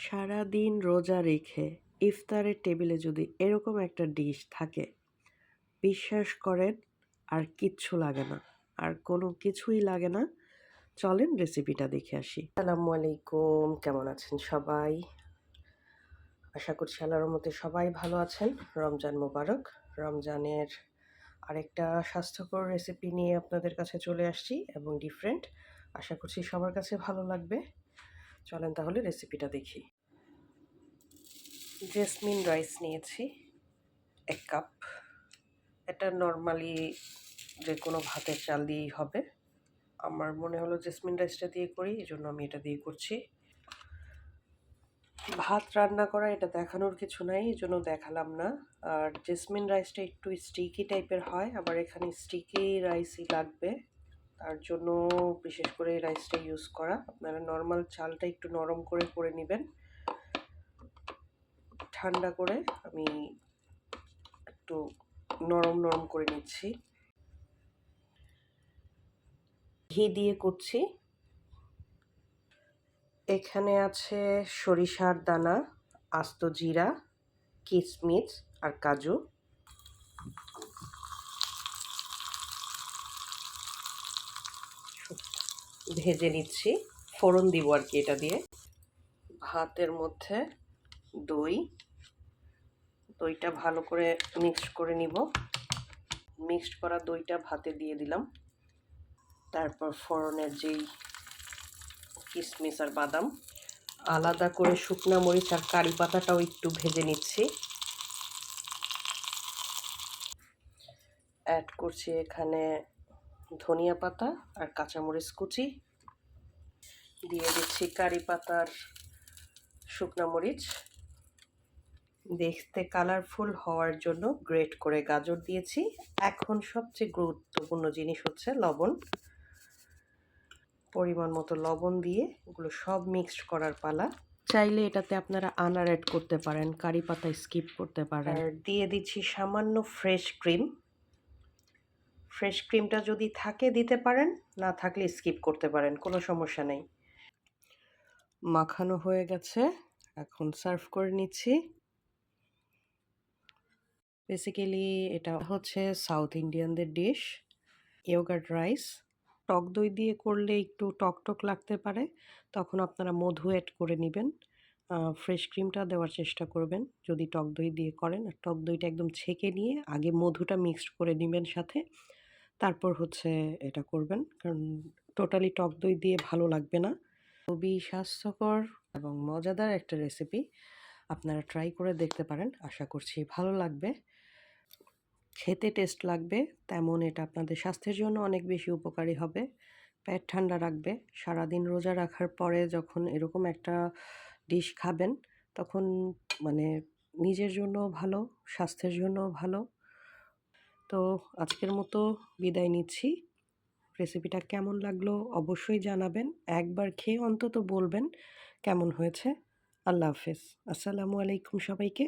সারাদিন রোজা রেখে ইফতারের টেবিলে যদি এরকম একটা ডিশ থাকে, বিশ্বাস করেন আর কিচ্ছু লাগে না, আর কোনো কিছুই লাগে না। চলেন রেসিপিটা দেখে আসি। আসসালামু আলাইকুম, কেমন আছেন সবাই? আশা করছি আল্লাহর রহমতে সবাই ভালো আছেন। রমজান মোবারক। রমজানের আরেকটা স্বাস্থ্যকর রেসিপি নিয়ে আপনাদের কাছে চলে আসছি এবং ডিফারেন্ট। আশা করছি সবার কাছে ভালো লাগবে। চলেন তাহলে রেসিপিটা দেখি। জেসমিন রাইস নিয়েছি 1 কাপ। এটা নর্মালি যে কোনো ভাতের চাল দিয়েই হবে। আমার মনে হলো জেসমিন রাইসটা দিয়ে করি, এই জন্য আমি এটা দিয়ে করছি। ভাত রান্না করা এটা দেখানোর কিছু নাই, এই জন্য দেখালাম না। আর জেসমিন রাইসটা একটু স্টিকি টাইপের হয়, আবার এখানে স্টিকি রাইসই লাগবে, তার জন্য বিশেষ করে এই রাইসটা ইউজ করা। আপনারা নর্মাল চালটা একটু নরম করে নেবেন। ঠান্ডা করে আমি একটু নরম করে নিচ্ছি। ঘি দিয়ে করছি। এখানে আছে সরিষার দানা, আস্ত জিরা, কিশমিশ আর কাজু। ভেজে নিচ্ছি, ফোড়ন দিব আর কি এটা দিয়ে। ভাতের মধ্যে দইটা ভালো করে মিক্সড করে নিব। মিক্সড করা দইটা ভাতে দিয়ে দিলাম। তারপর ফোড়নের যেই কিশমিশ আর বাদাম, আলাদা করে শুকনা মরিচ আর কারি পাতাটাও একটু ভেজে নিচ্ছি। অ্যাড করছি এখানে ধনিয়া পাতা আর কাঁচামরিচ কুচি। দিয়ে দিচ্ছি কারি পাতার শুকনা মরিচ। দেখতে কালারফুল হওয়ার জন্য গ্রেট করে গাজর দিয়েছি। এখন সবচেয়ে গুরুত্বপূর্ণ জিনিস হচ্ছে লবণ। পরিমাণ মতো লবণ দিয়ে এগুলো সব মিক্সড করার পালা। চাইলে এটাতে আপনারা আনার অ্যাড করতে পারেন, কারি পাতা স্কিপ করতে পারেন। আর দিয়ে দিচ্ছি সামান্য ফ্রেশ ক্রিম। ফ্রেশ ক্রিমটা যদি থাকে দিতে পারেন, না থাকলে স্কিপ করতে পারেন, কোনো সমস্যা নেই। মাখানো হয়ে গেছে, এখন সার্ভ করে নিচ্ছি। বেসিক্যালি এটা হচ্ছে সাউথ ইন্ডিয়ানদের ডিশ, ইয়োগার্ট রাইস। টক দই দিয়ে করলে একটু টক লাগতে পারে, তখন আপনারা মধু অ্যাড করে নেবেন। ফ্রেশ ক্রিমটা দেওয়ার চেষ্টা করবেন যদি টক দই দিয়ে করেন। আর টক দইটা একদম ছেঁকে নিয়ে আগে মধুটা মিক্সড করে নেবেন সাথে, তারপর হচ্ছে এটা করবেন, কারণ টোটালি টক দই দিয়ে ভালো লাগবে না। খুবই স্বাস্থ্যকর এবং মজাদার একটা রেসিপি, আপনারা ট্রাই করে দেখতে পারেন। আশা করছি ভালো লাগবে, খেতে টেস্ট লাগবে, তেমন এটা আপনাদের স্বাস্থ্যের জন্য অনেক বেশি উপকারী হবে। পেট ঠান্ডা রাখবে। সারাদিন রোজা রাখার পরে যখন এরকম একটা ডিশ খাবেন, তখন মানে নিজের জন্যও ভালো, স্বাস্থ্যের জন্যও ভালো। তো আজকের মতো বিদায় নিচ্ছি। রেসিপিটা কেমন লাগলো অবশ্যই জানাবেন। একবার খেয়ে অন্তত বলবেন কেমন হয়েছে। আল্লাহ হাফেজ। আসসালামু আলাইকুম সবাইকে।